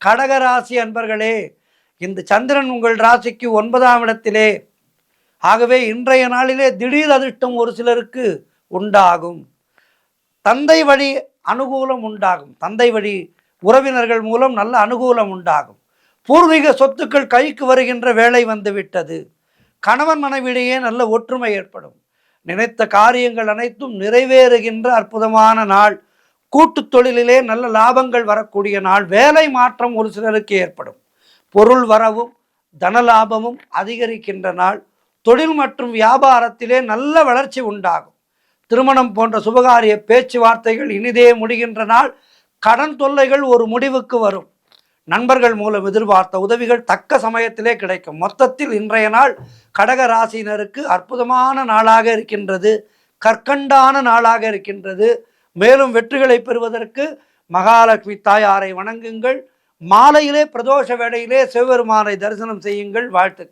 கடகராசி அன்பர்களே, இந்த சந்திரன் உங்கள் ராசிக்கு 9ஆம் இடத்திலே. ஆகவே இன்றைய நாளிலே திடீர் அதிர்ஷ்டம் ஒரு சிலருக்கு உண்டாகும். தந்தை வழி அனுகூலம் உண்டாகும். தந்தை வழி உறவினர்கள் மூலம் நல்ல அனுகூலம் உண்டாகும். பூர்வீக சொத்துக்கள் கைக்கு வருகின்ற வேலை வந்துவிட்டது. கணவன் மனைவியிடையே நல்ல ஒற்றுமை ஏற்படும். நினைத்த காரியங்கள் அனைத்தும் நிறைவேறுகின்ற அற்புதமான நாள். கூட்டு தொழிலிலே நல்ல லாபங்கள் வரக்கூடிய நாள். வேலை மாற்றம் ஒரு சிலருக்கு ஏற்படும். பொருள் வரவும் தன லாபமும் அதிகரிக்கின்ற நாள். தொழில் மற்றும் வியாபாரத்திலே நல்ல வளர்ச்சி உண்டாகும். திருமணம் போன்ற சுபகாரிய பேச்சுவார்த்தைகள் இனிதே முடிகின்ற நாள். கடன் தொல்லைகள் ஒரு முடிவுக்கு வரும். நண்பர்கள் மூலம் எதிர்பார்த்த உதவிகள் தக்க சமயத்திலே கிடைக்கும். மொத்தத்தில் இன்றைய நாள் கடக ராசியினருக்கு அற்புதமான நாளாக இருக்கின்றது. கற்கண்டான நாளாக இருக்கின்றது. மேலும் வெற்றிகளை பெறுவதற்கு மகாலட்சுமி தாயாரை வணங்குங்கள். மாலையிலே பிரதோஷ வேளையிலே சிவபெருமானை தரிசனம் செய்யுங்கள். வாழ்த்துக்கள்.